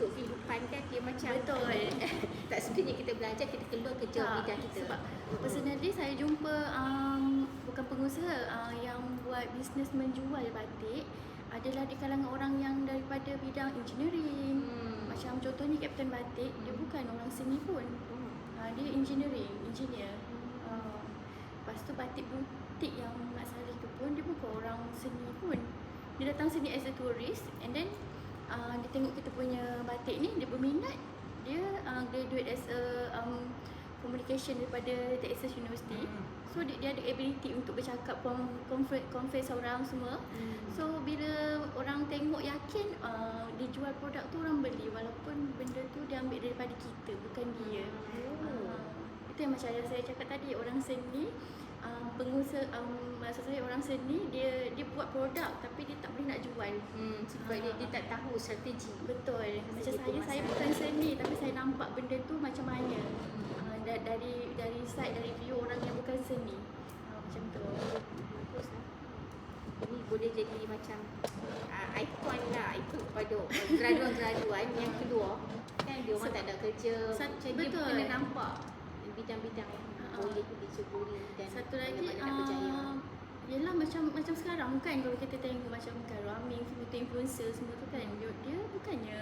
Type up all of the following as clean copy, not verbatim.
untuk kehidupan kan, dia macam Betul. tak sebenarnya kita belajar, kita keluar kerja bidang kita. Sebab personally saya jumpa bukan pengusaha yang buat bisnes menjual batik adalah di kalangan orang yang daripada bidang engineering. Macam contohnya Kapten Batik, dia bukan orang seni pun. Dia engineer. Lepas tu batik butik yang Mak Saleh tu pun dia bukan orang seni pun. Dia datang sini as a tourist and then dia tengok kita punya batik ni, dia berminat. Dia graduate as a communication daripada Texas University. So dia ada ability untuk bercakap, converse orang semua. So bila orang tengok yakin, dia jual produk tu, orang beli walaupun benda tu dia ambil daripada kita, bukan dia. Itu yang macam saya cakap tadi, orang seni, pengusaha, maksud saya orang seni, dia buat produk tapi dia tak boleh nak jual. Sebab dia tak tahu strategi. Betul. Macam saya bukan seni tapi saya nampak benda tu macam mana. Dari side, dari view orang yang bukan seni. Macam tu. Bagus lah. Ini boleh jadi macam ikon lah, ikon kepada graduan-graduan yang keluar kan, dia orang tak ada kerja, macam dia kena nampak bidang-bidang yang boleh diceburi dan satu lagi nak berjaya. Yelah macam sekarang kan, kalau kita tengok macam Kak Raming semua tu, influencer semua tu kan, dia bukannya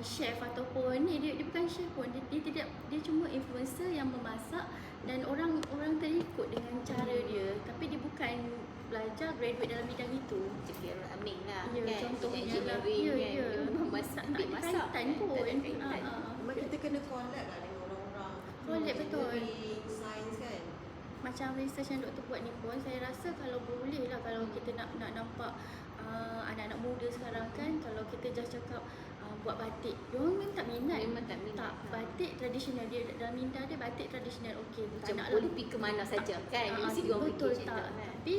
chef ataupun ni, dia bukan chef pun, dia cuma influencer yang memasak dan orang terikut dengan cara dia, tapi dia bukan belajar graduate dalam bidang itu. Macam Raming lah ya, kan, contohnya lah. dia memasak, tak ada kaitan pun. Memang kita kena collab lah dengan orang-orang. Collab, betul. Sains kan. Macam research yang doktor buat ni pun, saya rasa kalau boleh lah, kalau kita nak nampak anak-anak muda sekarang kan, kalau kita just cakap buat batik, diorang memang tak minat. Tak, batik tradisional, dia dalam minda dia batik tradisional, okey. Macam boleh pergi ke mana saja kan, mesti diorang betul fikir tak. kan. Tapi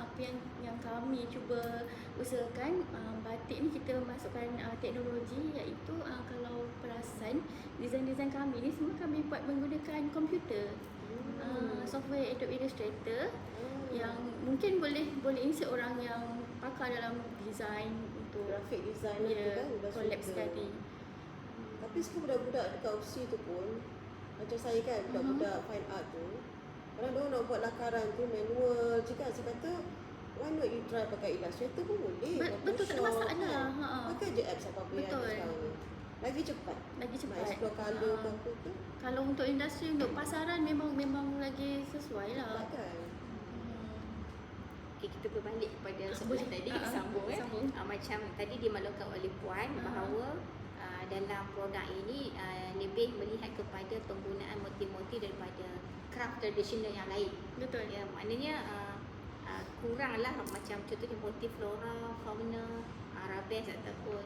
apa yang kami cuba usahakan, batik ni kita masukkan teknologi, iaitu kalau perasan design-design kami ni semua kami buat menggunakan komputer. Software Adobe Illustrator yang mungkin boleh insert orang yang pakar dalam design untuk graphic design tu kan, collab sekali. Tapi sekarang budak-budak dekat UPSI tu pun, macam saya kan, budak-budak fine art tu, orang diorang nak buat lakaran tu manual je kan. Saya kata why not you try pakai Illustrator pun boleh. Betul, tak ada masalah. Pakai je apps apa-apa yang ada sekarang ni. Lagi cepat. Nak explore colour ke apa tu. Kalau untuk industri, untuk pasaran memang lagi sesuai lah. Kan? Okay, kita berbalik kepada soalan tadi, sambung. Macam tadi dimaklumkan oleh Puan bahawa dalam produk ini lebih melihat kepada penggunaan motif-motif daripada craft tradisional yang lain. Betul. Ya, maknanya kuranglah macam contohnya motif flora, fauna, arabesque ataupun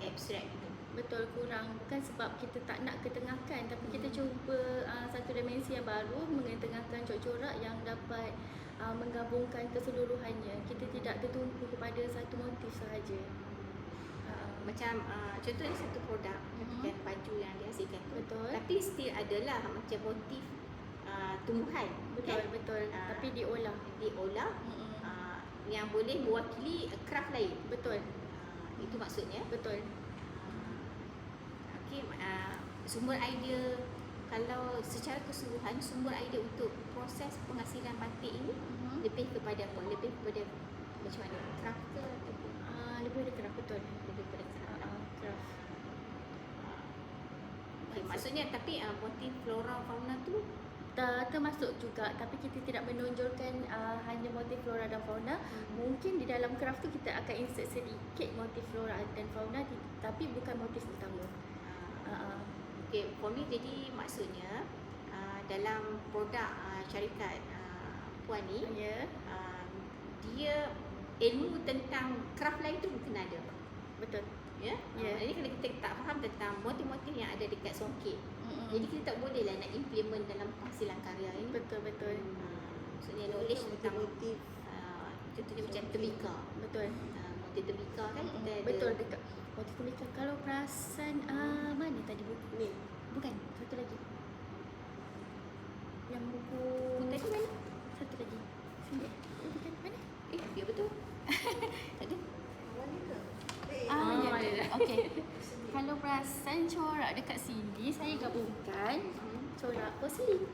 abstrak gitu. Betul, kurang. Bukan sebab kita tak nak ketengahkan, tapi kita cuba satu dimensi yang baru, mengetengahkan corak-corak yang dapat menggabungkan keseluruhannya. Kita tidak tertumpu kepada satu motif sahaja. Macam contohnya satu produk dan baju yang dihasilkan tu. Betul. Tapi still adalah macam motif tumbuhan. Betul, kan? betul. Tapi diolah. Yang boleh mewakili craft lain. Betul. Itu maksudnya. Betul. Sumber idea, kalau secara keseluruhan sumber idea untuk proses penghasilan batik ini lebih kepada apa? Lebih kepada macam mana? Craft ke ataupun lebih pada craft, betul. lebih kepada Craft. Okay, maksudnya tapi motif flora fauna tu termasuk juga, tapi kita tidak menonjolkan hanya motif flora dan fauna. Mungkin di dalam craft tu kita akan insert sedikit motif flora dan fauna, tapi bukan motif utama. Okay, for me jadi maksudnya dalam produk syarikat Puan ni, dia ilmu tentang craft lain tu mungkin ada. Betul. Ya. Jadi kalau kita tak faham tentang motif-motif yang ada dekat songket, jadi kita tak boleh lah nak implement dalam penghasilan karya ini. Betul. Maksudnya knowledge tentang motif, contohnya macam tembikar. Betul. Motif tembikar kan kita ada. Betul, dekat motif tembikar. Kalau perasan mana tadi buku Ni. Bukan, satu lagi. Yang buku tadi mana? Satu lagi. Sini. Bukan, mana? Dia betul. Tak ada. Awal ni ke? Ya. Okey. Kalau perasan corak dekat sini, saya gabungkan corak porselin.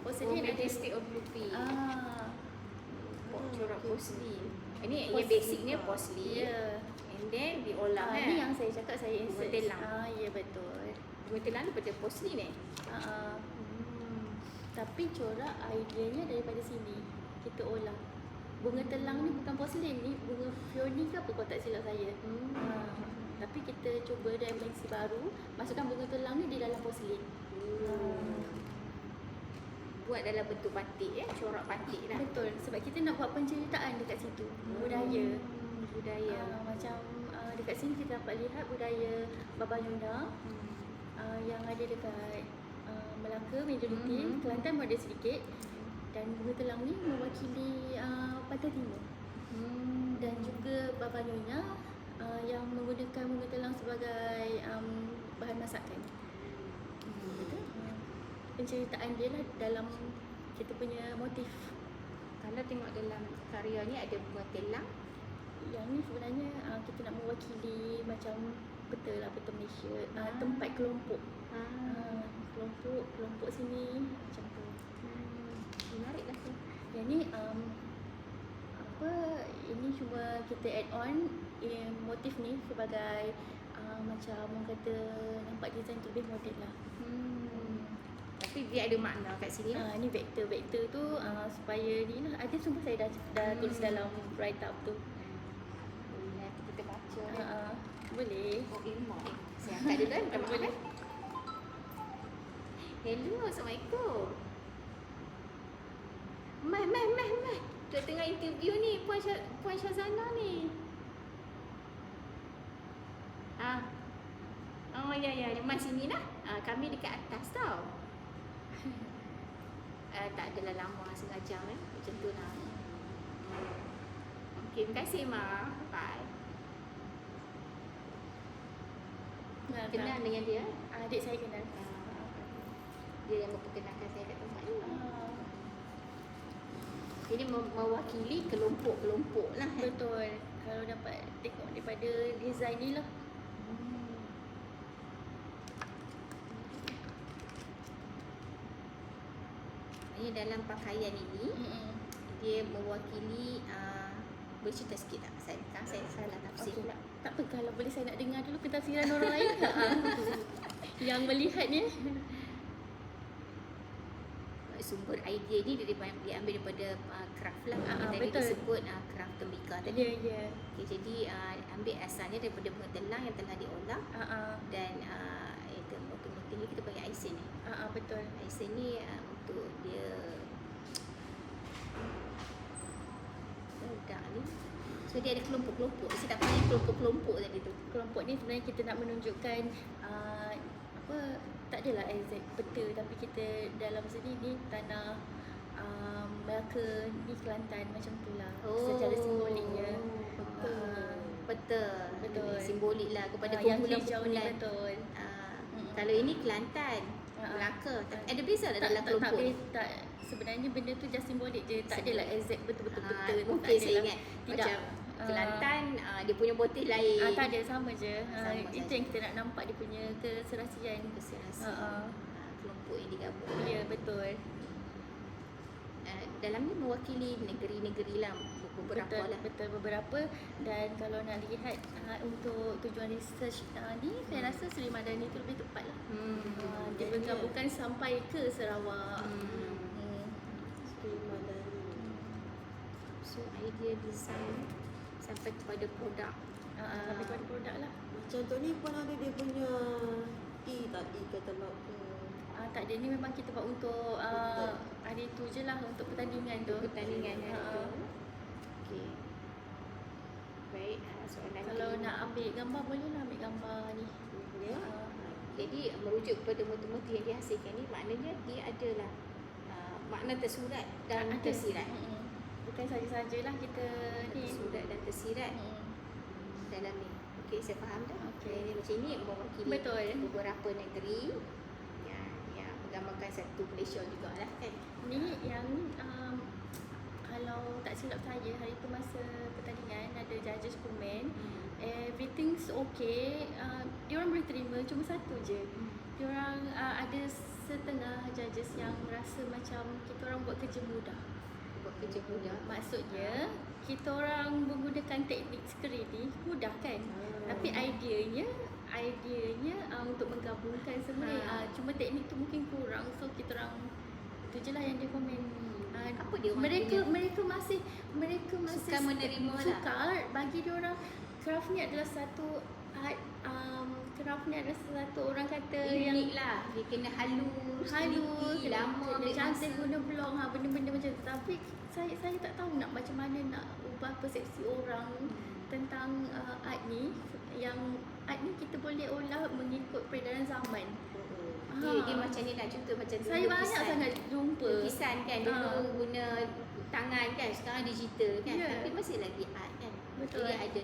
Porselin ada Majestic of Loopy. Corak porselin. Ini yang Porselin. basicnya porselin. Ya. And then diolah Ni yang saya cakap saya insert. Bunga telang. Ya betul. Bunga telang daripada porselin Tapi corak ideanya daripada sini. Kita olah. Bunga telang ni bukan porselin ni, bunga peony ke apa kalau tak silap saya. Tapi kita cuba dimensi baru, masukkan bunga telang ni di dalam porselin. Buat dalam bentuk batik corak batik lah. Betul, sebab kita nak buat penceritaan dekat situ. Budaya. Macam dekat sini kita dapat lihat budaya Babanyonya yang ada dekat Melaka, majoriti, Kelantan pun ada sedikit. Dan bunga telang ni mewakili Pantai Timur. Dan juga Babanyonya yang menggunakan bunga telang sebagai bahan masakan. Penceritaan dia lah dalam kita punya motif. Kalau tengok dalam karya ni ada bunga telang. Yang ni sebenarnya kita nak mewakili macam peta lah, peta Malaysia, tempat kelompok. Kelompok sini macam tu. Menarik lah tu. Yang ni ini cuma kita add on motif ni sebagai macam orang kata nampak design tu lebih moden lah. Tapi dia ada makna kat sini lah. Ni vektor tu supaya ni lah, ada semua saya dah tulis dalam write up tu. Nanti kita baca. Boleh. Oh, ilmu. Saya angkat dulu kan. Minta maaf. Hello, Assalamualaikum. Mai. Kita tengah interview ni Puan Syazana ni. Oh ya. Mai sini lah. Kami dekat atas tau. Tak adalah lama sengaja macam tu lah. Okay, terima kasih Ma. Bye. Kenal dengan dia? Adik saya kenal. Dia yang memperkenalkan saya kat tempat ni. Jadi mewakili kelompok-kelompok lah. Betul. Kalau dapat tengok daripada design ni lah. Ini dalam pakaian ini dia mewakili bercerita sikit tak? Saya salah tafsir pula. Tak apa, kalau boleh saya nak dengar dulu pentafsiran orang lain yang melihatnya. Sumber idea ni diambil daripada craft lah. Tadi betul. disebut craft tembika tadi. Ya. Okay, jadi ambil asalnya daripada bunga telang yang telah diolah. Dan itu motif-motif ni kita panggil aisin ni. Betul. Aisin ni untuk dia budak ni. So dia ada kelompok-kelompok. Saya tak panggil kelompok-kelompok tadi tu. Kelompok ni sebenarnya kita nak menunjukkan tak adalah exact peta, tapi kita dalam sini ni tanah Melaka ni Kelantan macam tu lah. Secara simboliknya. Betul. Betul. Simbolik lah kepada yang hijau ni kumpulan. betul. Kalau ini Kelantan, Melaka. Ada beza tak dalam kelompok ni? Tak, sebenarnya benda tu just simbolik je. Tak adalah exact betul-betul peta. Mungkin saya ingat macam Kelantan dia punya motif lain. Tak ada, sama je. Sama Itu saja. yang kita nak nampak dia punya keserasian. Kelompok yang digabung. Ya, betul. Dalam ni mewakili negeri-negeri lah, beberapa lah. Betul, beberapa. Dan kalau nak lihat untuk tujuan research ni, saya rasa Seri Madani tu lebih tepat lah. Dia menggabungkan sampai ke Sarawak. Seri Madani. So idea design sampai kepada produk. Sampai kepada produk lah. Macam tu ni pun ada dia punya katalog ke. Tak ada, ni memang kita buat untuk hari tu je lah, untuk pertandingan tu. Pertandingan hari tu. Okey. Baik, soalan Kalau kelima. nak ambil gambar, boleh lah ambil gambar ni. Ya. Jadi merujuk kepada motif-motif yang dihasilkan ni, maknanya dia adalah makna tersurat dan Ada. tersirat. Bukan saja-sajalah kita ni. Tersurat dan tersirat dalam ni. Okey, saya faham dah. Okey. Jadi macam ni mewakili Betul. beberapa negeri yang menggambarkan satu Malaysia juga lah kan. Ni yang ni kalau tak silap saya, hari tu masa pertandingan ada judges komen everything's okay. Diorang boleh terima, cuma satu je. Diorang ada setengah judges yang rasa macam kita orang buat kerja mudah. Buat kerja mudah. Maksudnya kita orang menggunakan teknik screen ni mudah kan? Tapi ideanya untuk menggabungkan semua ni cuma teknik tu mungkin kurang. So kita orang tu je lah yang dia komen. Apa dia orang mereka masih Sukar menerima lah. sukar bagi dia orang craft ni adalah satu art. Craft ni adalah satu orang kata yang unik lah. Dia kena halus, teliti, lama, ambil cantik, masa. guna blog benda-benda macam tu. Tapi saya tak tahu nak macam mana nak ubah persepsi orang tentang art ni. Yang art ni kita boleh olah mengikut peredaran zaman. Dia macam ni lah, contoh macam dulu Saya banyak sangat jumpa. lukisan kan, dulu guna tangan kan, sekarang digital kan, tapi masih lagi art kan. Betul. Jadi ada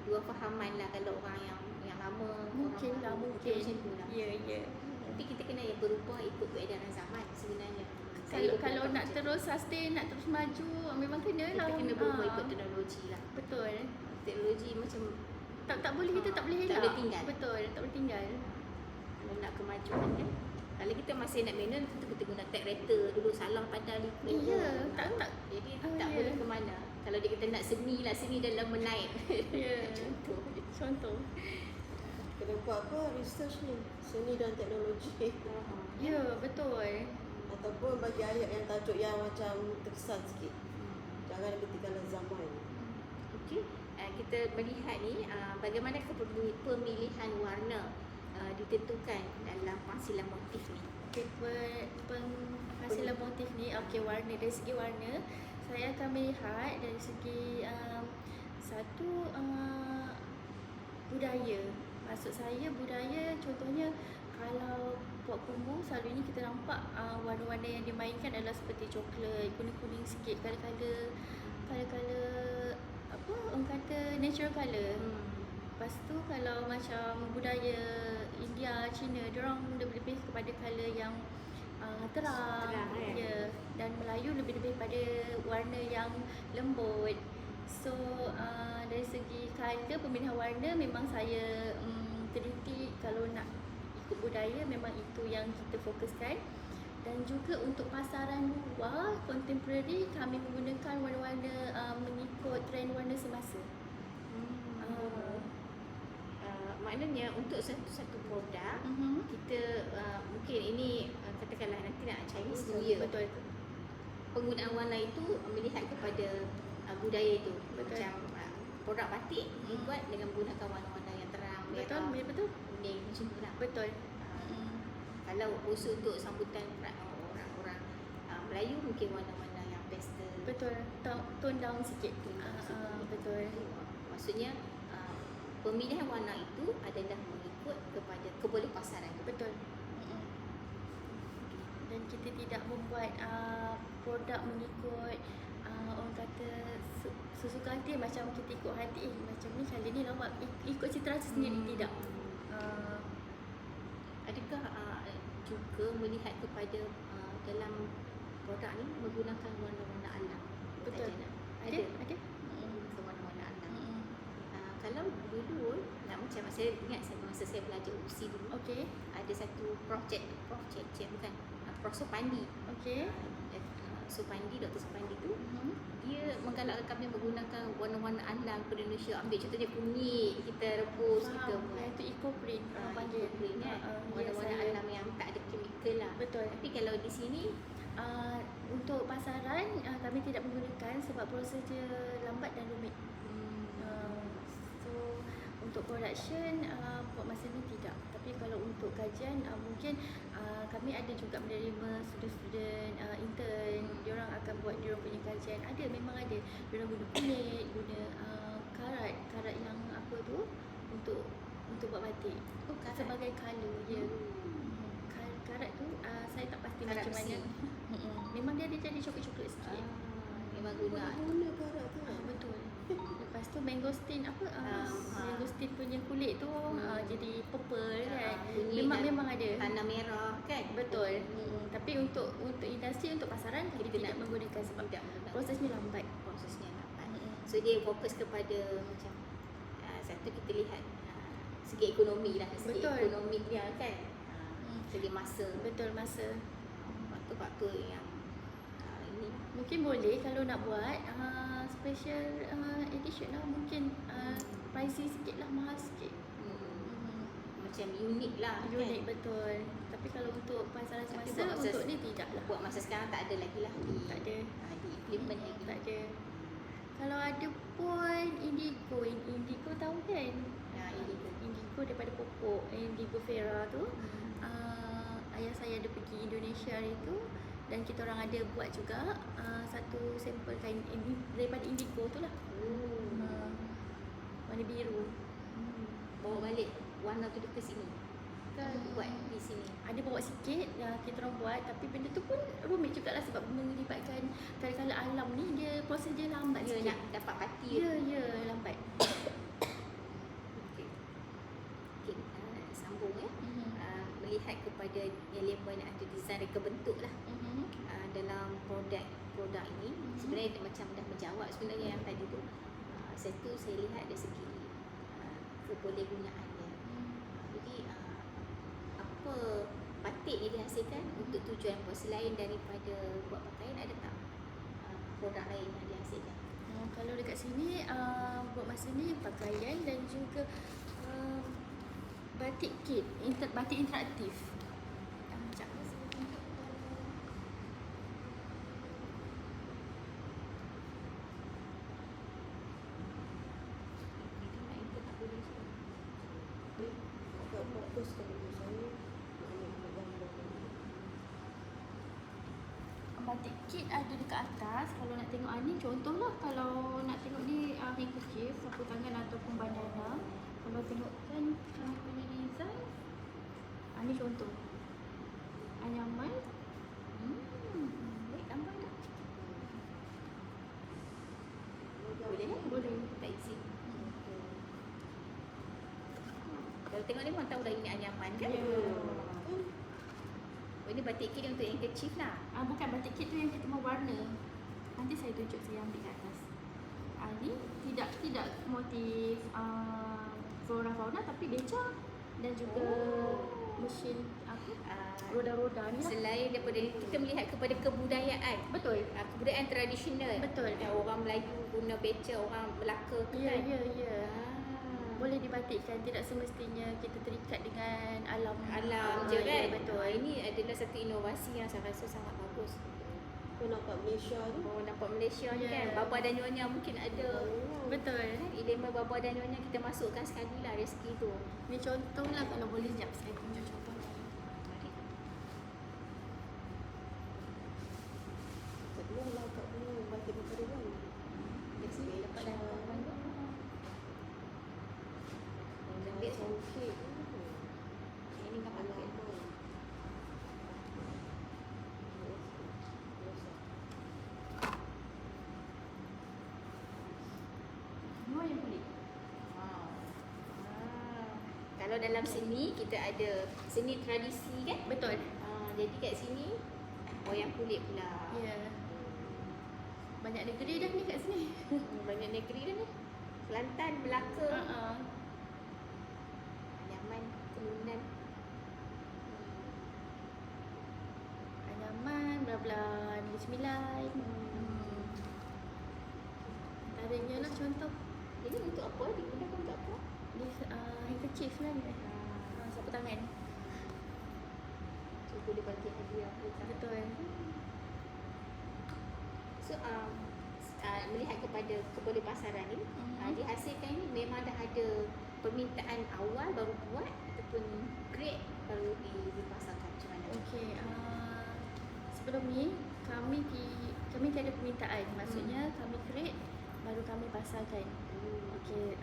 dua fahaman lah kalau orang yang lama, Mungkin orang mungkin. macam tu lah. Ya. Tapi kita kena yang berubah ikut peredaran zaman sebenarnya. Kalau nak terus sustain, nak terus maju, memang kena lah. kita kena berubah ikut teknologi lah. Betul. Teknologi macam Tak boleh, kita tak boleh tak elak. boleh tinggal. Betul, tak boleh tinggal. kalau nak kemajuan kan. Kalau kita masih nak manual, kita guna typewriter dulu, salah pada liquid. Iya, tak. Jadi Oh, tak ya. boleh ke mana. Kalau dia kata nak seni lah, seni dalam menaik. Ya. Contoh. Kena buat apa research ni, seni dan teknologi. Ya, betul. Ataupun bagi ayat yang tajuk yang macam terkesan sikit. Jangan ketinggalan zaman. Okey, kita melihat ni bagaimana pemilihan warna ditentukan dalam penghasilan motif ni. Okay, penghasilan motif ni, warna, dari segi warna saya akan melihat dari segi satu budaya. Maksud saya budaya, contohnya kalau buat kumbu, selalunya kita nampak warna-warna yang dimainkan adalah seperti coklat, kuning-kuning sikit, kala-kala apa orang kata natural colour. Lepas tu kalau macam budaya India, Cina, diorang lebih kepada colour yang terang. Ya. Dan Melayu lebih pada warna yang lembut. So dari segi colour, pemilihan warna memang saya teliti. Kalau nak ikut budaya, memang itu yang kita fokuskan. Dan juga untuk pasaran luar, contemporary, kami menggunakan warna-warna mengikut trend warna semasa. Maknanya untuk satu produk, kita mungkin ini katakanlah nanti nak Chinese New Year. Betul. Penggunaan warna itu melihat kepada budaya itu. Betul. Macam produk batik dibuat dengan menggunakan warna-warna yang terang, Betul, merah, betul. kuning, macam tu lah. Betul. Kalau khusus untuk sambutan orang-orang Melayu, mungkin warna-warna yang pastel. Betul. Tone down sikit. Betul. Maksudnya pemilihan warna itu adalah mengikut kepada kebolehpasaran. Betul. Dan kita tidak membuat produk mengikut orang kata sesuka hati, macam kita ikut hati, macam ni kali ni lawak, ikut citra rasa sendiri, tidak. Adakah juga melihat kepada dalam produk ni menggunakan warna-warna alam? Betul. Ada. Ada. Warna-warna alam. Kalau dulu nak macam saya ingat masa saya belajar UPSI dulu, ada satu projek bukan Prof Supandi. Supandi, Dr. Supandi tu dia menggalakkan kami menggunakan warna-warna alam pada Indonesia. Ambil contohnya kunyit, kita rebus, kita buat itu eco-print panggil. eco-print kan. Warna-warna alam yang tak ada chemical lah. Betul. Tapi kalau di sini untuk pasaran kami tidak menggunakan sebab proses dia lambat dan rumit. So untuk production buat masa ni tidak. Tapi kalau untuk kajian mungkin kami ada juga menerima student intern, diorang akan buat diorang punya kajian. Memang ada. Diorang guna kunyit, guna karat yang apa tu untuk buat batik. Sebagai colour, ya. Karat tu saya tak pasti Karat macam mana. Memang dia ada jadi coklat-coklat sikit. Memang guna. Guna karat tu. Betul. Lepas tu mangosteen mangosteen punya kulit tu jadi purple kan. Memang ada. Tanah merah kan. Betul. Tapi untuk industri, untuk pasaran kita tidak menggunakan sebab prosesnya lambat. So dia fokus kepada macam satu kita lihat segi ekonomi lah, segi Betul. ekonomi dia kan. Segi masa. Betul, masa. Faktor-faktor yang ini. Mungkin boleh kalau nak buat special edition lah, mungkin pricey sikit lah, mahal sikit. Macam unik lah Unik, kan. betul. Tapi kalau untuk pasaran Tapi semasa, buat masa untuk ni tidak lah. Buat masa sekarang tak ada lagi lah Tak ada. di implement lagi. Tak ada. Kalau ada pun indigo. Indigo tahu kan? Indigo daripada pokok Indigo Vera tu. Ayah saya ada pergi Indonesia hari tu, dan kita orang ada buat juga satu sampel kain daripada indigo tu lah. Warna biru. Bawa balik warna tu ke sini. Buat di sini. Ada bawa sikit kita orang buat, tapi benda tu pun rumit jugalah sebab melibatkan kala-kala alam ni, dia proses dia lambat Dia sikit. nak dapat parti. Ya, lambat. Okey, sambung melihat kepada elemen atau design reka bentuk lah dalam produk ini. Sebenarnya dia macam dah menjawab sebenarnya yang tadi tu. Satu saya lihat dari segi kebolehgunaannya. Jadi apa batik yang dihasilkan untuk tujuan apa selain daripada buat pakaian, ada tak produk lain yang dihasilkan? Kalau dekat sini buat masa ni pakaian dan juga batik kit, batik interaktif. Sekejap. Agak fokus kan untuk saya nak ambil gambar. Batik kit ada dekat atas. Kalau nak tengok ni contohlah, kalau nak tengok ni handkerchief, sapu tangan ataupun bandana. Kalau tengokkan kami punya design, ni contoh anyaman. Baik, gambar dah. Boleh kan? Boleh. Tak isi. Kalau tengok ni memang tahu dah ini anyaman kan? Ya. Oh, ini batik kit untuk handkerchief lah. Bukan, batik kit tu yang kita mau warna. Nanti saya tunjuk, saya ambil kat atas. Ni tidak motif flora-fauna, tapi beca dan juga mesin roda-roda ni lah. Selain daripada kita melihat kepada kebudayaan. Betul. Kebudayaan tradisional. Betul. Orang Melayu guna beca, orang Melaka ke Ya, kan? ya. Boleh dibatikkan, tidak semestinya kita terikat dengan alam. Alam je kan? Ya, betul. Ini adalah satu inovasi yang saya rasa sangat bagus. Kau nampak Malaysia tu? Oh, nampak Malaysia ni Ya. kan? Baba dan Nyonya mungkin ada. Betul. Kan? Elemen Baba dan Nyonya kita masukkan sekali lah rezeki tu. Ni contoh lah, kalau boleh sekejap saya tunjuk contoh. Mari. Kedua lah kat punya batik Pekariwan. Dari sini dapat dah bantu. Ambil Congkit. ini kan pakai. Dua yang kulit. Wow. Kalau dalam seni kita ada seni tradisi kan? Betul. Jadi kat sini wayang kulit pula. Ya. Banyak negeri dah ni kat sini. Banyak negeri dah ni. Kelantan, Melaka, Yaman, Kelunan. Anyaman, bla-bla, Negeri Sembilan. Antaranya lah contoh. Ini untuk apa? Digunakan untuk apa? Ni handkerchief lah ni. Sapu tangan. So boleh bagi hadiah kita. Betul. So melihat kepada kebolehpasaran ni, dihasilkan ni memang dah ada permintaan awal baru buat ataupun create baru dipasarkan macam mana? Okey, sebelum ni kami tiada permintaan. Maksudnya kami create baru kami pasarkan. Okey,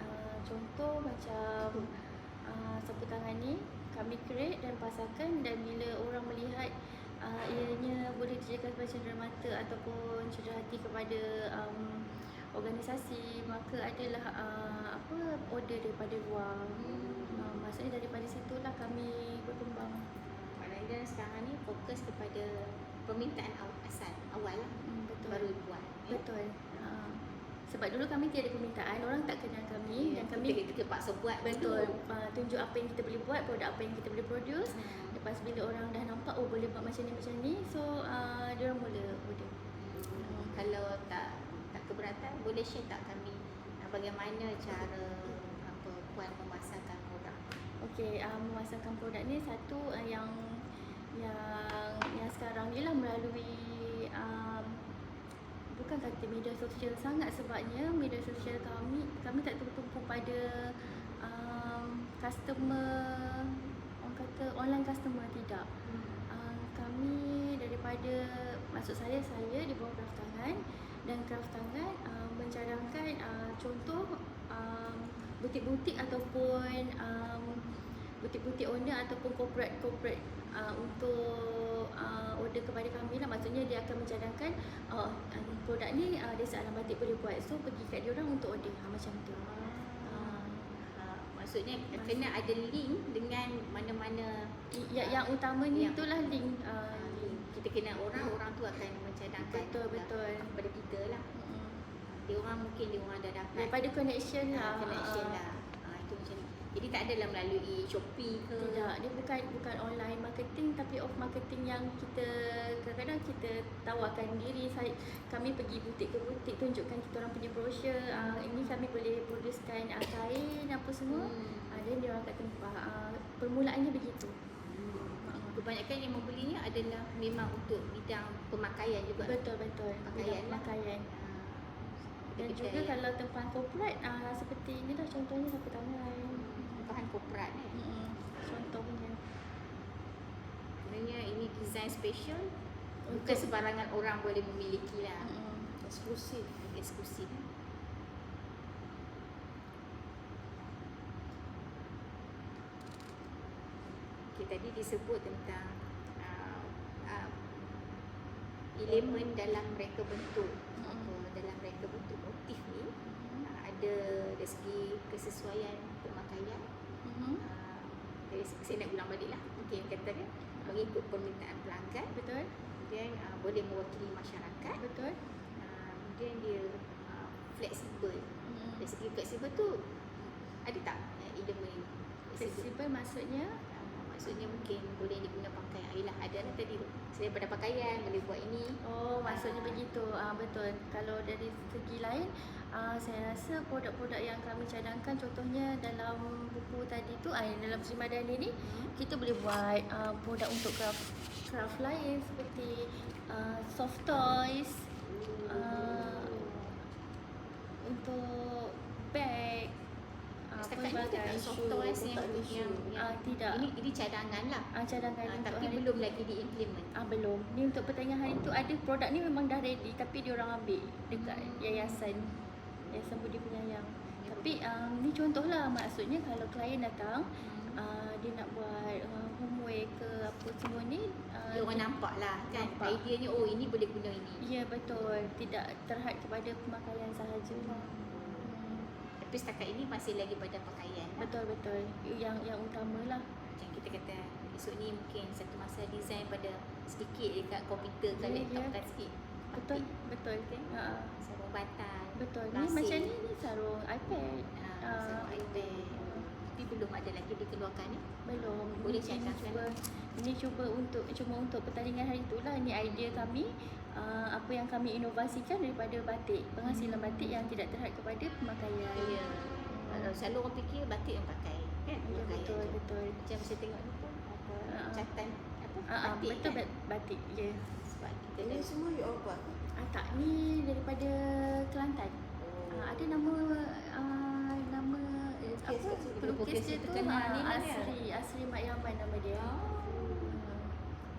contoh macam sapu tangan ni kami create dan pasarkan, dan bila orang melihat ianya boleh dijadikan sebagai cenderamata ataupun cenderahati kepada organisasi, maka adalah order daripada luar. Maksudnya daripada situlah kami berkembang. Maknanya sekarang ni fokus kepada permintaan asal awal lah, Betul. baru buat. Betul. Sebab dulu kami tiada permintaan, orang tak kenal kami dan kami kita paksa buat betul dulu. tunjuk apa yang kita boleh buat, produk apa yang kita boleh produce. Lepas bila orang dah nampak oh boleh buat macam ni, so diorang mula order. Kalau tak keberatan, boleh share tak kami bagaimana cara Puan memasarkan produk? Okey, memasarkan produk ni satu yang sekarang ni lah melalui bukan kata media sosial sangat, sebabnya media sosial kami tak tertumpu pada customer, orang kata online customer, tidak. Kami daripada, maksud saya di bawah Kraft Tangan, dan Kraft Tangan mencadangkan contoh butik-butik ataupun butik-butik owner ataupun corporate untuk order kepada kami lah. Maksudnya dia akan mencadangkan produk ni Desa Alam Batik boleh buat, so pergi kat dia orang untuk order macam tu. Maksudnya kena ada link dengan mana-mana yang utamanya itulah link. Kita kena orang tu akan mencadangkan betul kepada kita lah. Dia orang mungkin dia orang dah dapat daripada connection lah. Itu macam ni. Jadi tak adalah melalui Shopee ke? Tidak, dia bukan online marketing, tapi off marketing yang kita kadang-kadang kita tawarkan diri. Kami pergi butik ke butik, tunjukkan kita orang punya brochure. Ini kami boleh producekan kain apa semua. Dan dia orang akan tempat. Permulaannya begitu. Kebanyakan yang membelinya adalah memang untuk bidang pemakaian juga. Betul. Pakaian. Dan juga kalau tempat corporate seperti ini dah contohnya sapu tangan. Bahan korporat Contohnya. Sebenarnya ini design special, bukan sebarangan orang boleh memiliki lah. Eksklusif. Okay, tadi disebut tentang elemen dalam reka bentuk. Dalam reka bentuk motif ni ada dari segi kesesuaian pemakaian. Dari segi, saya nak ulang balik lah. Mungkin katakan mengikut permintaan pelanggan. Betul. Kemudian boleh mewakili masyarakat. Betul. Kemudian dia fleksibel. Dari segi fleksibel tu ada tak elemen Fleksibel maksudnya? Maksudnya mungkin boleh diguna pakaian. Yelah, ada lah tadi tu. Saya pada pakaian boleh buat ini. Maksudnya begitu. Betul. Kalau dari segi lain, saya rasa produk-produk yang kami cadangkan, contohnya dalam buku tadi tu, dalam Sri Madani ni, kita boleh buat produk untuk craft lain seperti soft toys, untuk bag, pelbagai soft toys yang tidak. Ini cadangan lah. Cadangan untuk tapi hari belum lagi diimplement. Belum. Ni untuk pertengahan hari tu ada produk ni memang dah ready, tapi dia orang ambil dekat Yayasan Budi Penyayang. Tapi ni contohlah, maksudnya kalau klien datang dia nak buat homework ke apa semua ni, dia orang nampak lah kan, idea ni ini boleh guna ini. Ya, betul. Tidak terhad kepada pemakaian sahajalah. Tapi setakat ini masih lagi pada pakaian lah. Betul. Yang utamalah. Macam kita kata esok ni mungkin satu masa design pada sedikit dekat komputer ke laptop kan sikit. Betul kan. Sarung bantal. Betul. Ni macam ni sarung iPad. Sarung iPad. Tapi belum ada lagi dikeluarkan ni. Belum. Boleh cadangkan. Ini cuma untuk pertandingan hari itulah. Ini idea kami. Apa yang kami inovasikan daripada batik, penghasilan batik yang tidak terhad kepada pemakaian. Ya. Selalu orang fikir batik yang pakai kan? Ya, betul. Macam saya tengok ni pun catatan batik. Betul kan? Batik. Ya. Sebab kita Ini semua you all buat? Tak, ni daripada Kelantan. Ada nama pelukis dia tu Asri Mak Yaman nama dia.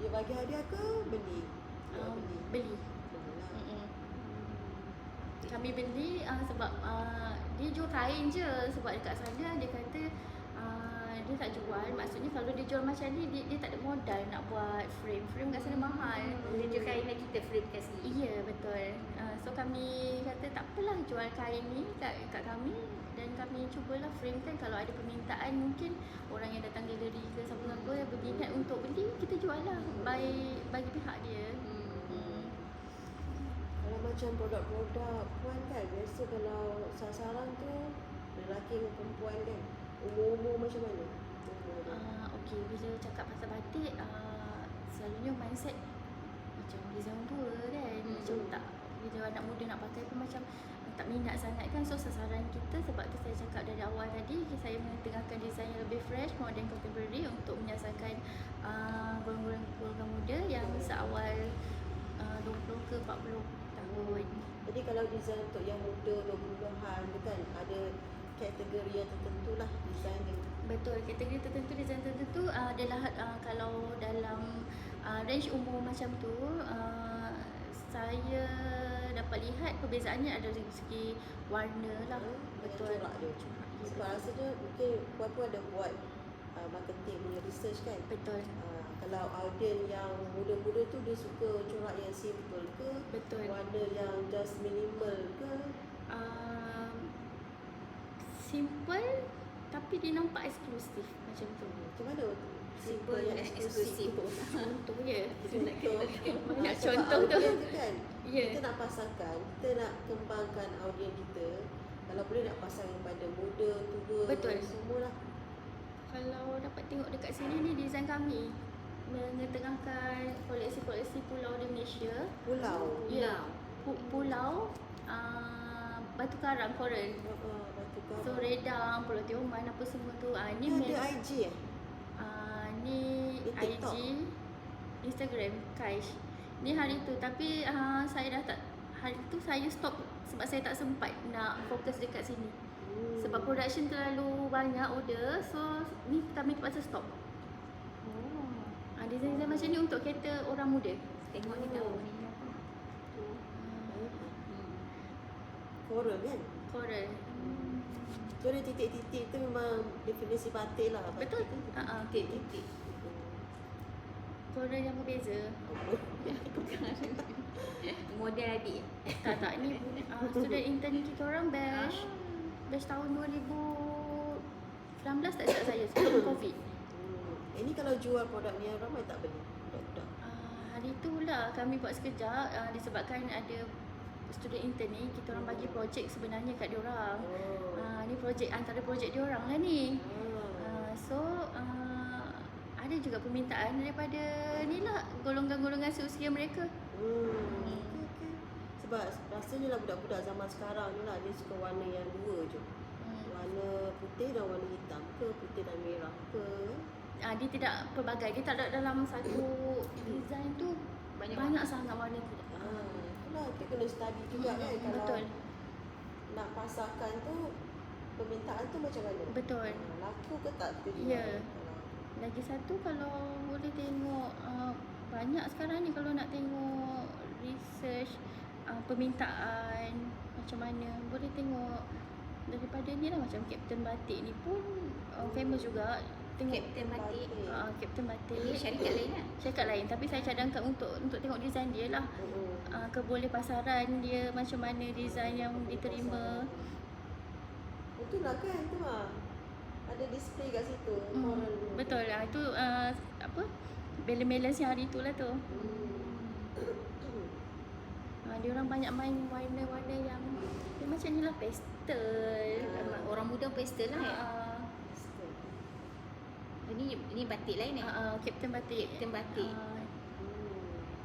Dia bagi hadiah ke beli? Beli. Kami beli sebab dia jual kain je. Sebab dekat sana dia kata dia tak jual. Maksudnya kalau dia jual macam ni, dia tak ada modal nak buat frame kat sana mahal. Dia jual kain lagi kita frame kat sini. Ya, betul. So kami kata tak apalah, jual kain ni kat kami, dan kami cubalah frame kan. Kalau ada permintaan, mungkin orang yang datang galeri ke siapa-siapa yang berminat untuk beli, kita jual lah bagi pihak dia. Kalau Kalau macam produk-produk puan kan, biasa kalau sasaran tu lelaki dengan perempuan kan, umur-umur macam mana? Umur dia. Okey, bila cakap pasal batik, selalunya mindset macam design tua kan. Macam tak, bila anak muda nak pakai pun macam tak minat sangat kan. So sasaran kita, sebab tu saya cakap dari awal tadi, saya mengetengahkan design yang lebih fresh, modern, contemporary untuk menyasarkan golongan muda yang seawal 20 ke 40 tahun. Jadi kalau design untuk yang muda 20-an tu kan, ada kategori yang tertentu lah design dia. Betul, kategori tertentu, design tertentu adalah kalau dalam range umur macam tu, saya dapat lihat perbezaannya ada dari segi warna lah. Betul. Corak dia. Sebab rasanya mungkin puan-puan ada buat marketing punya research kan. Betul. Kalau audien yang muda-muda tu dia suka corak yang simple ke? Betul. Warna yang just minimal ke? Simple tapi dia nampak eksklusif macam tu. Macam mana tu? Simple yang eksklusif. Contoh je. Contoh. Banyak Sebab contoh tu. audien tu kan, Ya. kita nak pasarkan, kita nak kembangkan audien kita. Kalau boleh nak pasang pada muda, tua, Betul. semualah. Kalau dapat tengok dekat sini ni design kami mengetengahkan koleksi-koleksi pulau di Malaysia. Pulau. Ya. Pulau Batu Karang, Coral. Batu Karang. So Redang, Pulau Tioman, apa semua tu. Ni Ada IG ni Di TikTok? IG, Instagram, Kaish. Ni hari tu, tapi saya dah tak, hari tu saya stop sebab saya tak sempat nak fokus dekat sini. Sebab production terlalu banyak order, so ni kami terpaksa stop. Design-design macam ni untuk kereta orang muda. Tengok ni tahu ni. Coral kan? Coral. So ada titik-titik tu memang definisi batik lah. Betul. Batik tu. Titik-titik. Coral yang berbeza. Model adik. Tak, ni student intern kita orang batch tahun 2019 tak silap saya, sebelum Covid. Ini kalau jual produk ni ramai tak beli budak-budak? Hari tu lah kami buat sekejap, disebabkan ada student intern ni, kita orang bagi projek sebenarnya kat diorang. Ni projek, antara projek diorang lah ni. So ada juga permintaan daripada ni lah, golongan-golongan seusia mereka. Okay. Sebab rasanya lah budak-budak zaman sekarang ni lah, dia suka warna yang dua je. Warna putih dan warna hitam ke, putih dan merah ke. Dia tidak pelbagai, dia tak ada dalam satu design tu banyak sangat warna tidak. Itulah, kita kena study juga kan. Kalau Betul. nak pasarkan tu, permintaan tu macam mana? Betul. Laku ke tak kita jual? Ya. Lagi satu, kalau boleh tengok banyak sekarang ni, kalau nak tengok research permintaan macam mana, boleh tengok daripada ni lah, macam Captain Batik ni pun famous juga. Tengok Captain Batik. Captain Batik. Ini syarikat lain kan? Syarikat lain, tapi saya cadangkan untuk tengok design dia lah. Keboleh pasaran dia macam mana, design yang diterima. Itulah kan, tu lah. Ada display kat situ. Betul lah, itu apa, balance yang hari tu lah tu. Dia orang banyak main warna-warna yang dia macam ni lah, pastel. Orang muda pastel lah ya. Ini batik lain ni. Captain Batik. Captain Batik.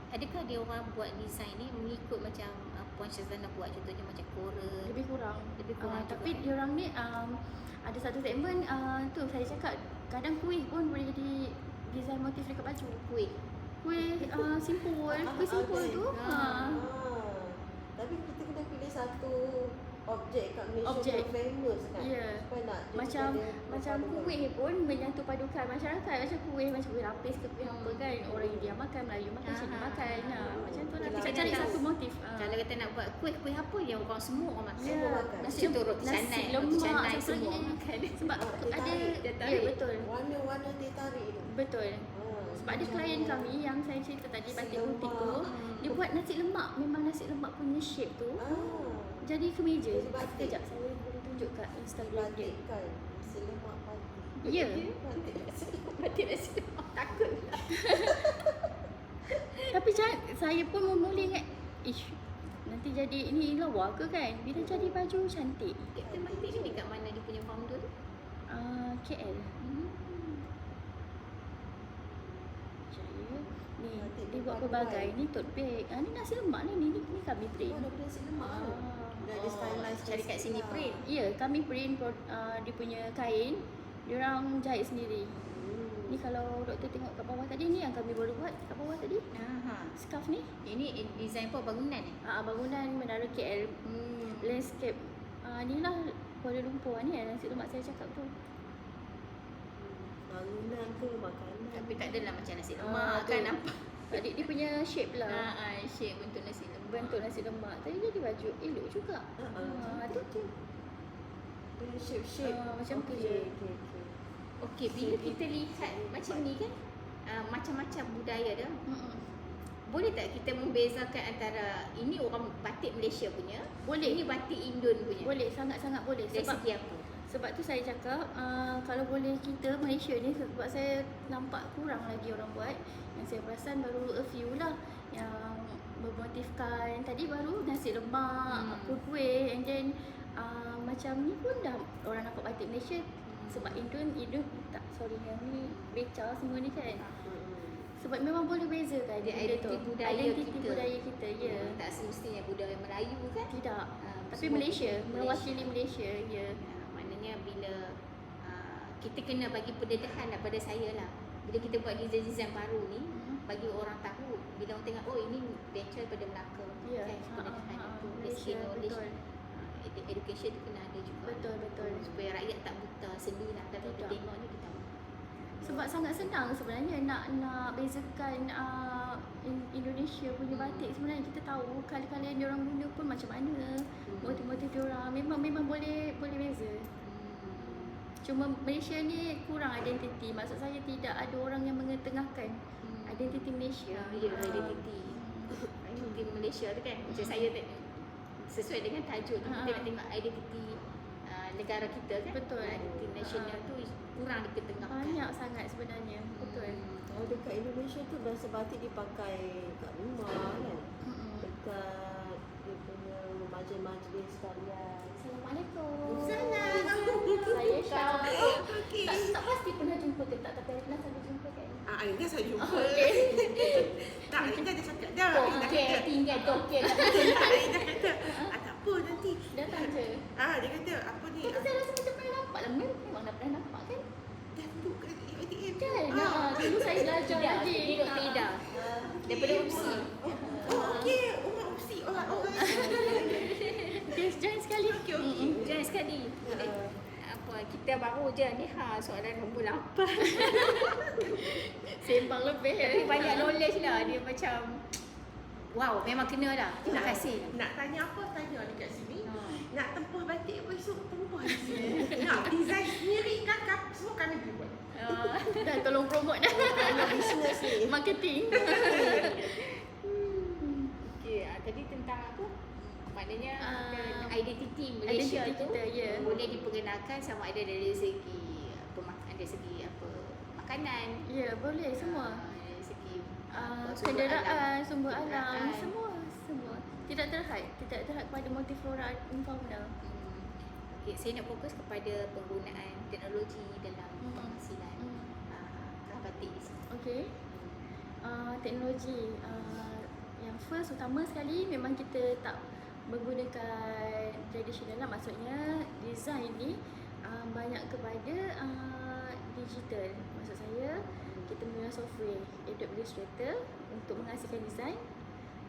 Adakah dia orang buat design ni mengikut macam Puan Syazana buat, contohnya macam Coral? Lebih kurang. Tapi juga, dia orang ni ada satu segmen tu saya cakap, kadang kuih pun boleh jadi design motif dekat baju. Kuih simple, kuih simple tu. Tapi kita kena pilih satu objek kat Malaysia Objek. yang famous kan. Ya. Supaya nak Macam kuih pun menyatu padukan masyarakat. Macam kuih lapis ke kuih apa kan, orang India makan, Melayu makan, Cina makan. Macam tu lah, kita cari satu motif. Kalau kita nak buat kuih apa yang orang semua orang makan. Semua makan. Nasi tu roti canai, lemak, canai satu semua lagi. makan. Sebab teh ada, tarik. ya betul. Warna-warna teh tarik tu. Betul. Sebab ada klien kami yang saya cerita tadi, batik butik tu, dia buat nasi lemak, memang nasi lemak punya shape tu jadi kemeja. Jadi batik. Sekejap saya boleh tunjuk kat Instagram dia. Batik kan. Nasi lemak batik. Ya. Batik nasi lemak. Batik nasi lemak, takut. Tapi saya pun mula ingat, nanti jadi ini lawa ke kan? Bila jadi baju cantik. Captain Batik ni dekat mana dia punya founder tu? KL. Jaya. Ni Batik dia buat bukan pelbagai. buat. Ni tote bag. Ni nasi lemak ni kami print. Oh, daripada nasi lemak tu. Dah ada stylize Cari kat sini print. Ya, kami print dia punya kain. Diorang jahit sendiri. Ni kalau doktor tengok kat bawah tadi ni yang kami baru buat kat bawah tadi. Scarf ni. Ini design apa bangunan ni? Bangunan Menara KL. Landscape. Ni lah Kuala Lumpur ni nasi lemak saya cakap tu. Bangunan ke makanan. Tapi tak adalah macam nasi lemak kan, nampak. Tadi dia punya shape lah. Shape bentuk nasi lemak. Bentuk nasi lemak. Tadi jadi baju elok juga. Tu. Dia shape-shape. Macam tu je. Okey, bila kita lihat macam ni kan, macam-macam budaya dia. Boleh tak kita membezakan antara ini orang batik Malaysia punya, Boleh. ini batik Indon punya? Boleh, sangat-sangat boleh. Dari segi apa? Sebab tu saya cakap kalau boleh kita Malaysia ni, sebab saya nampak kurang lagi orang buat. Yang saya perasan baru a few lah yang bermotifkan. Tadi baru nasi lemak, kuih, and then macam ni pun dah orang nampak batik Malaysia. Sebab Indon tak, sorry, yang ni beca semua ni kan. Sebab memang boleh bezakan Dia benda tu. identiti budaya Identiti kita. budaya kita, ya. Tak semestinya budaya Melayu kan? Tidak. Tapi semua Malaysia, Malaysia. mewakili Malaysia, ya. Maknanya bila kita kena bagi pendedahan lah pada saya lah. Bila kita buat design-design baru ni, bagi orang tahu, bila orang tengok, oh ini beca daripada Melaka. Ya. Kan, pendedahan itu, Malaysia, basic knowledge. betul. Education tu kena ada juga. Betul. Supaya rakyat tak buta seni lah. Tapi kita Tidak. tengok ni kita tahu. Sebab sangat senang sebenarnya nak bezakan Indonesia punya batik. Sebenarnya kita tahu kala-kala yang diorang guna pun macam mana, motif-motif diorang memang boleh beza. Cuma Malaysia ni kurang identiti. Maksud saya tidak ada orang yang mengetengahkan identiti Malaysia. Ya, identiti. Identiti Malaysia tu kan. Macam saya sesuai dengan tajuk tu, kita nak tengok identiti negara kita kan. Betul. Identiti nasional tu kurang diketengahkan. Banyak sangat sebenarnya. Betul. Kalau dekat Indonesia tu biasa batik dipakai kat rumah kan. Dekat dia punya majlis-majlis sekalian. Assalamualaikum. Salam. Saya Syah. Okey. Tak pasti pernah jumpa ke tak, tapi pernah selalu jumpa kan. Ini kan saya jumpa. Okey. Tak, ini kan dia cakap dah. Okey, tinggal token. Dia kata, tak apa nanti. Datang je. Dia kata, apa ni? Tapi saya rasa macam pernah nampak lah. Memang dah pernah nampak kan? Dah duduk kat ATM. Kan? Dulu saya belajar lagi. Tengok Tidak. Daripada opsi. Oh, okey. Orang opsi. Orang. Dia join sekali. Okey. Jangan sekali. Apa kita baru je ni soalan nombor 8. Sembang lebih. Tapi banyak knowledge lah. Dia macam wow, memang kena lah. Terima kasih. Nak tanya apa, tanya dekat sini. Nak tempuh batik besok, tempuh di sini. Nak design sendiri, kakak, semua kami buat. Dah tolong promote dah. Business ni. Marketing. Okey, tadi tentang apa? Maknanya identiti Malaysia identiti tu kita, ya. boleh diperkenalkan sama ada dari segi dari segi makanan, Ya, boleh semua. dari segi sumber Kenderaan, sumber kenderaan. alam, semua. Tidak terhad kepada motif flora dan fauna. Okey, saya nak fokus kepada penggunaan teknologi dalam penghasilan batik di sini. Okey. Teknologi yang first utama sekali memang kita tak menggunakan tradisional lah, maksudnya design ni banyak kepada digital. Maksud saya kita menggunakan software Adobe Illustrator untuk menghasilkan design,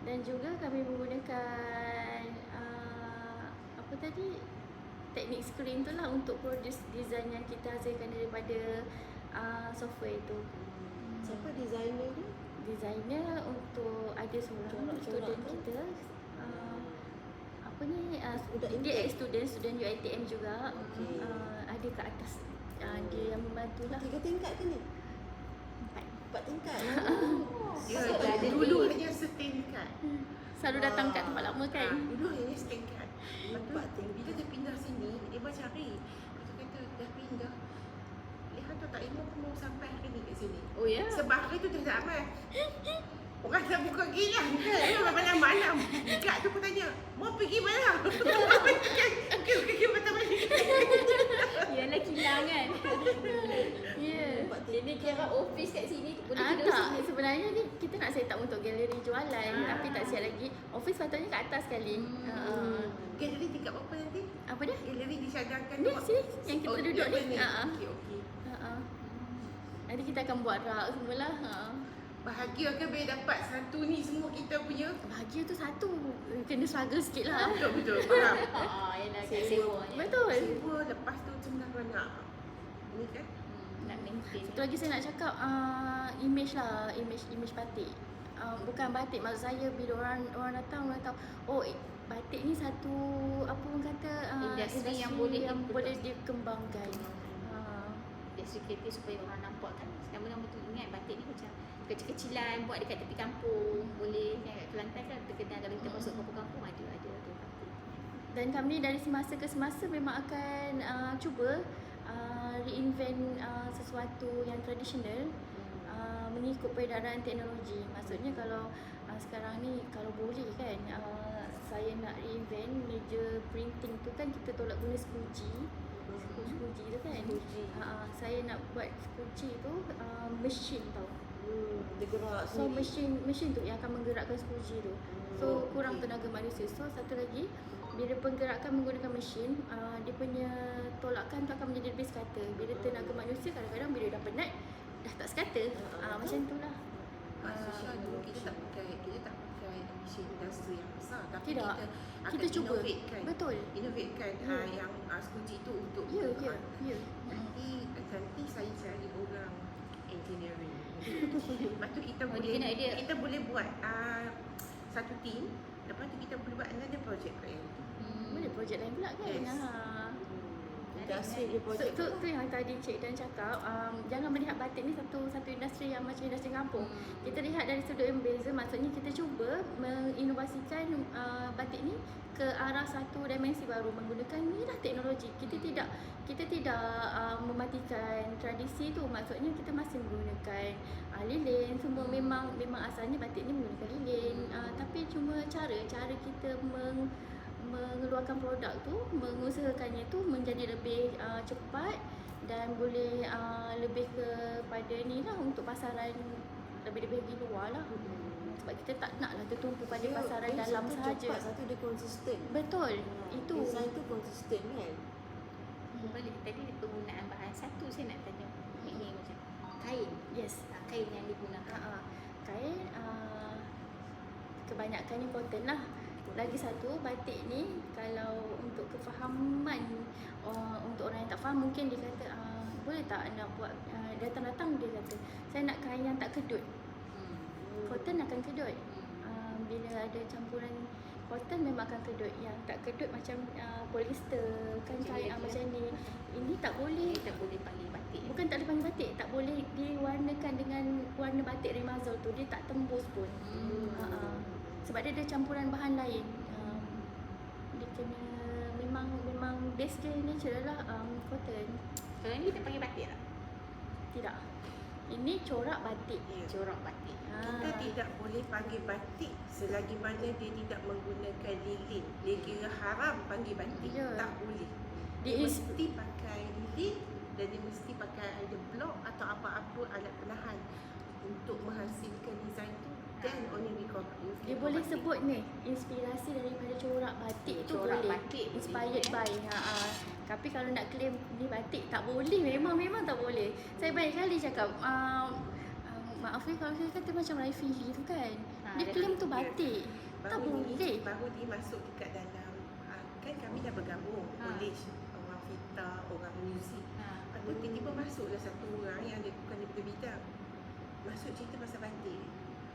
dan juga kami menggunakan apa tadi, teknik screen tu lah untuk produce design yang kita hasilkan daripada software tu. Siapa designer ni? Designer untuk ada seorang Corak-corak student tu? kita, apa ni, Budak dia intern? ex-student UiTM juga. Okey. Ada kat atas, dia yang membantu lah. 3 tingkat ke ni? 4 tingkat. Ya, dulu hanya setingkat. Selalu datang kat tempat lama kan. Dulu hanya setingkat. Lepas tu, 4 tingkat. bila dia pindah sini, dia bercari. Lepas tu kata, dah pindah. Lihat tu tak ilmu pun mau sampai hari ni kat sini. Oh ya? Sebab hari tu dia tak aman. Orang dah buka gilang kan. Memang malam-malam. Kak tu pun tanya, mau pergi mana? Okey, patah balik. Yalah kilang kan. Ya. Jadi kira office kat sini boleh Ah, tidur tak. sini. Sebenarnya ni kita nak set up untuk galeri jualan tapi tak siap lagi. Office patutnya kat atas sekali. Galeri tingkat berapa nanti? Apa dia? Galeri disyadangkan Ni sini yang kita duduk ni. Okey. Nanti kita akan buat rak semualah. Bahagia ke bila dapat satu ni semua kita punya? Bahagia tu satu. Kena struggle sikit lah. Betul, faham. Yalah kat sewa. Betul. Sewa lepas tu macam mana nak ni kan? Nak maintain. Satu lagi saya nak cakap image lah, image batik. Bukan batik, maksud saya bila orang datang orang tahu batik ni satu apa orang kata Industri yang boleh dikembangkan. Industri kreatif supaya orang nampak kan. Sekarang betul ingat batik ni macam kecil-kecilan buat dekat tepi kampung. Boleh kan kat Kelantan kan terkenal kalau kita masuk kampung-kampung ada batik. Dan kami dari semasa ke semasa memang akan cuba reinvent sesuatu yang tradisional mengikut peredaran teknologi. Maksudnya kalau sekarang ni kalau boleh kan saya nak reinvent meja printing tu kan kita tolak guna squeegee tu kan. Saya nak buat squeegee tu mesin tau. Dia gerak So sendiri. mesin tu yang akan menggerakkan squeegee tu. So kurang tenaga manusia. So satu lagi bila penggerakan menggunakan mesin, dia punya tolakan tu akan menjadi lebih sekata. Bila tenaga manusia kadang-kadang bila dah penat dah tak sekata. Macam tu lah. Maksudnya dulu kita tak pakai mesin industri yang besar tapi Tidak. kita akan Kita cuba. innovatekan. Betul. Innovatekan yang squeegee tu untuk Ya. Nanti saya cari orang engineering. Lepas tu kita dia kena idea. kita boleh buat satu team. Lepas tu kita boleh buat another project lain. Boleh projek lain pula kan. Yes. Industri dia So, projek tu yang tadi Cik Dan cakap, jangan melihat batik ni satu industri yang macam industri kampung. Kita lihat dari sudut yang berbeza, maksudnya kita cuba menginovasikan batik ni ke arah satu dimensi baru menggunakan ni lah teknologi. Kita tidak mematikan tradisi tu, maksudnya kita masih menggunakan lilin semua. Memang asalnya batik ni menggunakan lilin, tapi cuma cara kita mengeluarkan produk tu, mengusahakannya tu menjadi lebih cepat dan boleh lebih kepada ni lah untuk pasaran lebih-lebih di luar lah. Sebab kita tak nak lah tertumpu pada pasaran dalam sahaja. Cepat, satu dia konsisten. Betul. Itu. Design tu konsisten kan. Balik tadi penggunaan bahan satu saya nak tanya. Ini macam kain. Yes. Kain yang digunakan. Kain kebanyakannya cotton lah. Lagi satu, batik ni kalau untuk kefahaman untuk orang yang tak faham, mungkin dia kata boleh tak nak buat datang-datang dia kata saya nak kain yang tak kedut. Cotton akan kedut. Bila ada campuran cotton memang akan kedut. Yang tak kedut macam polyester kan, kain macam ni. Ini tak boleh. Tak boleh panggil batik. Bukan tak boleh panggil batik, tak boleh diwarnakan dengan warna batik Remazol tu, dia tak tembus pun. Sebab dia ada campuran bahan lain. Dia kena memang base dia natural lah, cotton. Kalau ni kita panggil batik tak? Tidak. Ini corak batik. Corak batik. Kita tidak boleh panggil batik selagi mana dia tidak menggunakan lilin. Dia kira haram panggil batik. Ya. Tak boleh. Dia Dia is mesti pakai lilin dan dia mesti pakai ada blok atau apa-apa alat penahan untuk menghasilkan design tu. Then only we call dia boleh sebut ni inspirasi daripada corak batik tu Corak boleh. batik boleh, Inspired by. Tapi kalau nak claim ni batik tak boleh, memang tak boleh. Saya banyak kali cakap maaf kalau saya kata macam Raifili tu kan. Dia claim tu batik. Tak boleh. Baru dia masuk dekat dalam kan kami dah bergabung college orang fita, orang muzik. Lepas tu tiba-tiba masuklah satu orang yang dia bukan daripada bidang. Masuk cerita pasal batik.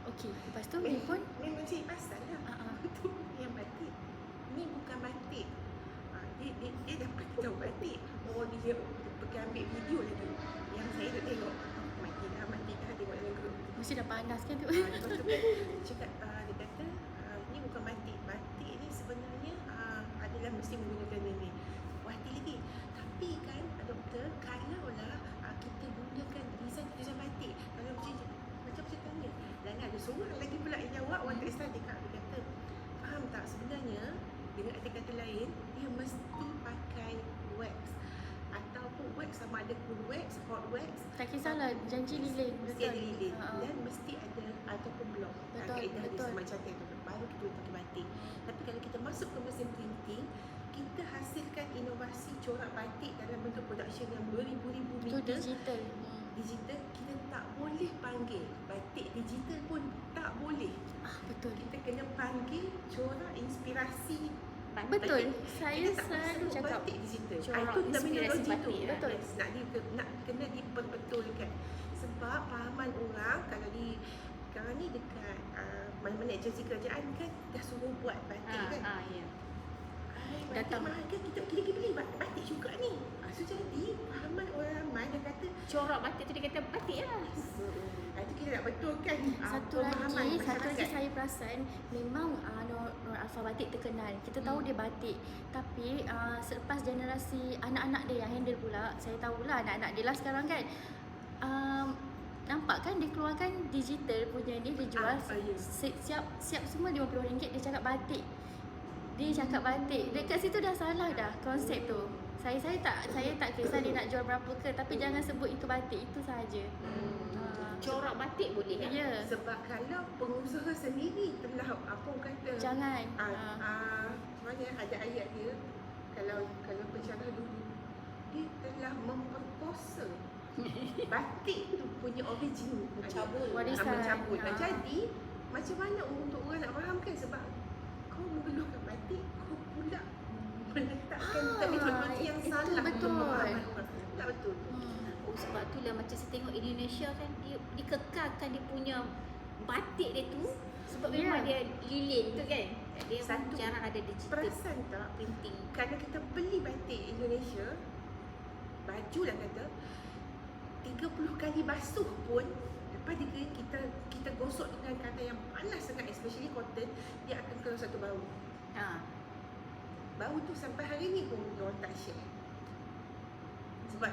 Okey, lepas tu dia pun memang cari pasal lah. Tu yang batik. Ni bukan batik. Dia dapat tahu batik. Oh dia pergi ambil video lah tu. Yang saya dah tengok. Mati dah tengok dalam grup. mesti dah panas kan tu. Lepas tu dia cakap, dia kata ni bukan batik. Batik ni sebenarnya adalah mesti menggunakan ini. Hati lagi. Tapi kan doktor, kalau lah kita gunakan design batik, kalau macam tanya, dan ada seorang lagi sebenarnya dengan kata lain dia mesti pakai wax ataupun wax sama ada cool wax, hot wax, Tak kisahlah, janji lilin. mesti ada lilin dan mesti ada ataupun blok. Betul, Kaedah dia betul. semacam tu baru kita boleh pakai batik. Tapi kalau kita masuk ke mesin printing, kita hasilkan inovasi corak batik dalam bentuk production yang beribu-ribu Itu meter. digital. Digital kita tak boleh panggil batik digital pun tak boleh. Betul. Kita kena panggil corak inspirasi Betul. batik. Saya Kita tak boleh selalu sebut cakap batik digital. corak Itu terminologi inspirasi tu. batik, betul. Yes, nak kena diperbetulkan. Sebab fahaman orang kalau di sekarang ni dekat mana-mana agensi kerajaan kan dah suruh buat batik kan. Ya. Batik Datang. mahal kan kita pergi beli batik juga ni. So jadi fahaman orang ramai dia kata Corak batik tu dia kata batik lah. itu kita nak betulkan Satu pemahaman lagi masyarakat. saya perasan memang Nur Alfa Batik terkenal. Kita tahu dia batik. Tapi selepas generasi anak-anak dia yang handle pula, saya tahulah anak-anak dia lah sekarang kan. Nampak kan dia keluarkan digital punya ni, dia jual Ya. siap semua RM50 dia cakap batik. Dia cakap batik. Dekat situ dah salah dah konsep tu. Saya tak kisah dia nak jual berapa ke, tapi jangan sebut itu batik, itu sahaja. Corak batik boleh kan? Ya. Sebab kalau pengusaha sendiri telah apa orang kata Jangan. mana ada ayat dia kalau pensyarah dulu dia telah memperkosa batik tu punya origin Mencabut. Warisan. mencabut. Ha. Jadi macam mana untuk orang nak fahamkan sebab kau mengeluhkan batik kau pula meletakkan terminologi yang itu salah betul. untuk pemahaman orang. Tak betul. Oh, sebab itulah macam saya tengok Indonesia kan dia dikekalkan dia punya batik dia tu sebab Ya. memang dia lilin tu kan. Dia Satu. jarang ada digital Perasan tak printing. kalau kita beli batik Indonesia baju lah kata 30 kali basuh pun lepas dia kita gosok dengan kata yang panas sangat especially cotton dia akan keluar satu bau. Bau tu sampai hari ni pun orang tak share sebab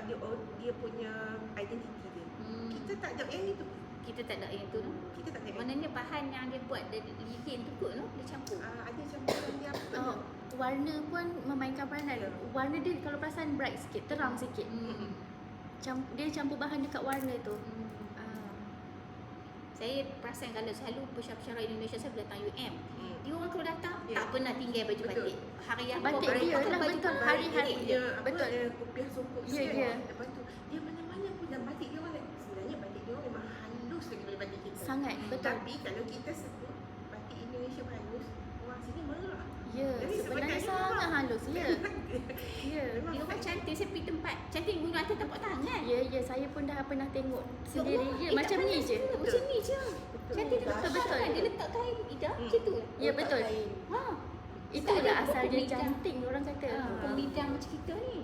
dia punya identiti dia. Kita tak ada yang itu. Kita tak ada yang tu. Kita tak ada yang Maknanya bahan yang dia buat dari lilin tu kot dia campur. ada campuran dia apa tu? Warna pun memainkan peranan. Ya. Warna dia kalau perasan bright sikit, terang sikit. Dia campur bahan dekat warna tu. Saya perasan kalau selalu pensyarah Indonesia saya datang UM. Dia orang kalau datang Ya. tak pernah tinggal baju Betul. batik. Hari apa Batik baru dia pakai lah, baju betul. batik. Hari-hari dia dia. betul Betul. kopiah songkok Ya, kan. ya. Lepas tu dia mana-mana pun dan batik dia orang sebenarnya batik dia orang memang halus lagi daripada batik kita. Sangat, betul. Tapi kalau kita sebut batik Indonesia halus, orang sini marah. Ya, Jadi sebenarnya sebenarnya sangat memang- halus. Ya. Ya. Memang Dia orang cantik, saya pergi tempat cantik gunung atas tapak tangan. Ya, saya pun dah pernah tengok sendiri. Allah, Ya, tak macam ni pernah je. semua, Macam ni je. Cantik dia Betul, letak betul. tangan, dia letak kain ida macam tu. Ya, betul. Ha. Itulah Tak ada asal dia pembidang. cantik orang kata. Pembidang macam kita ni.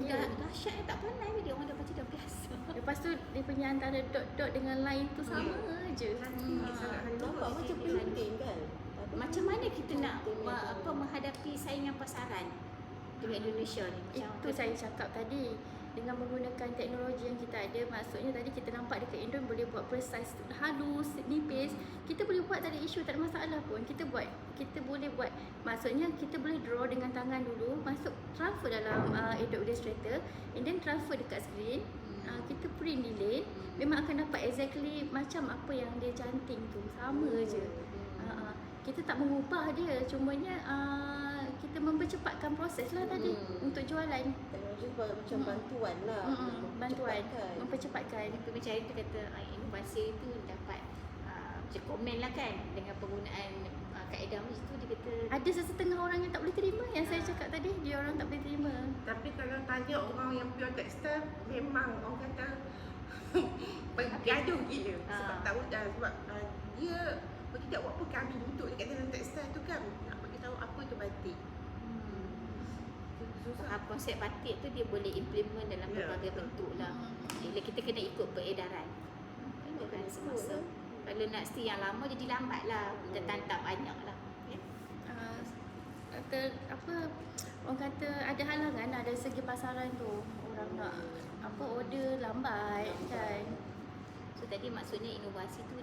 ya. Dahsyat tak pandai dia orang dah baca dah biasa. Lepas tu dia punya antara dot-dot dengan line tu sama je. Cantik, sangat halus. Nampak macam printing kan? Tapi Macam mana kita nak printing menghadapi saingan pasaran dengan Indonesia ni? Macam Itu saya cakap tadi, dengan menggunakan teknologi yang kita ada, maksudnya tadi kita nampak dekat Indon boleh buat precise, halus, nipis. Kita boleh buat, tak ada isu, tak ada masalah pun. Kita boleh buat. Maksudnya kita boleh draw dengan tangan dulu, masuk transfer dalam Adobe Illustrator, and then transfer dekat screen. Kita print delay, memang akan dapat exactly macam apa yang dia canting tu. Sama je. Kita tak mengubah dia, cumanya kita mempercepatkan proses lah tadi untuk jualan. teknologi macam bantuan lah. Bantuan, mempercepatkan. mempercepatkan. Pembicara itu kata inovasi itu dapat macam komen lah kan dengan penggunaan kaedah macam tu. Dia kata Ada sesetengah orang yang tak boleh terima, yang saya cakap tadi, dia orang tak boleh terima. Tapi kalau tanya orang yang pure textile, memang orang kata bergaduh gila. Sebab tahu dah, sebab dia beritahu apa kami duduk dekat dalam tekstil tu kan nak beritahu apa tu batik. faham konsep batik tu dia boleh implement dalam Ya, berbagai betul. bentuk lah. Bila kita kena ikut peredaran. Kan semasa. Kalau nak stay yang lama jadi lambat lah. Kita tantap banyak lah. Ya. Orang kata ada halangan lah dari segi pasaran tu. Orang nak order lambat kan. So tadi maksudnya inovasi tu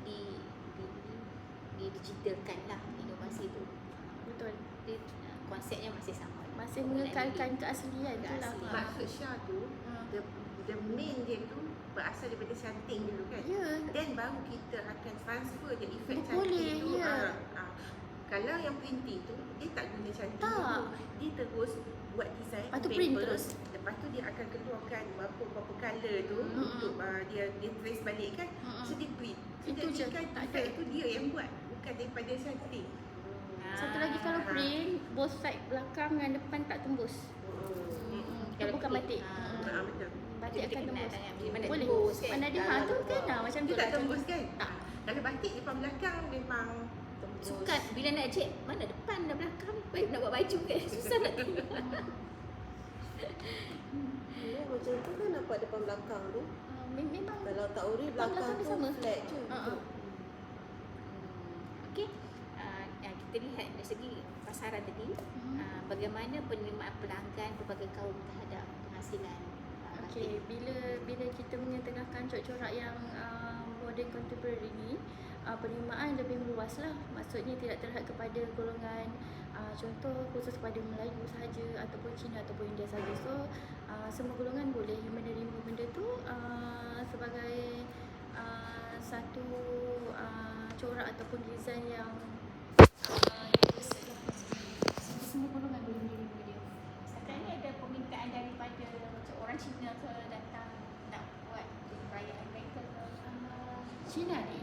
digitalkan lah inovasi tu. Betul. Dia konsepnya masih sama. Masih mengekalkan keaslian tu lah. Keaslian. Maksud Syah tu, the main dia tu berasal daripada cantik dulu kan. Ya. Then baru kita akan transfer je efek Boleh, cantik tu. ya. Kalau yang printing tu, dia tak guna cantik Tak. dulu. Dia terus buat design Lepas tu paper. print terus. Lepas tu dia akan keluarkan berapa colour tu untuk dia trace balik kan. So dia print. So Itu je, jadikan tak ada. efek tu dia yang buat, bukan daripada cantik. Satu lagi kalau print, both side belakang dengan depan tak tembus. Itu bukan batik. Betul. Batik Kita akan kenal tembus. tangan mana Boleh. tembus kan. Mana dia tu kan macam Dia tu tak lah. tembus kan? Tak. Kalau batik depan belakang memang Sukat bila nak cek mana depan dan belakang, baik nak buat baju kan. Susah nak tengok. Ya, macam tu kan nampak depan belakang tu. Memang Kalau tak ori Depan belakang belakang tu dia sama. flat je. Okey. Kita lihat dari segi pasaran tadi, bagaimana penerimaan pelanggan pelbagai kaum terhadap penghasilan batik. okey, bila kita mengetengahkan corak-corak yang modern contemporary ni, penerimaan lebih meluas lah. Maksudnya tidak terhad kepada golongan contoh khusus kepada Melayu sahaja ataupun Cina ataupun India sahaja. So semua golongan boleh menerima benda tu sebagai satu corak ataupun design yang semua golongan boleh menerima dia. Sekarang ni ada permintaan daripada macam orang Cina ke datang nak buat perayaan mereka ke? Cina ni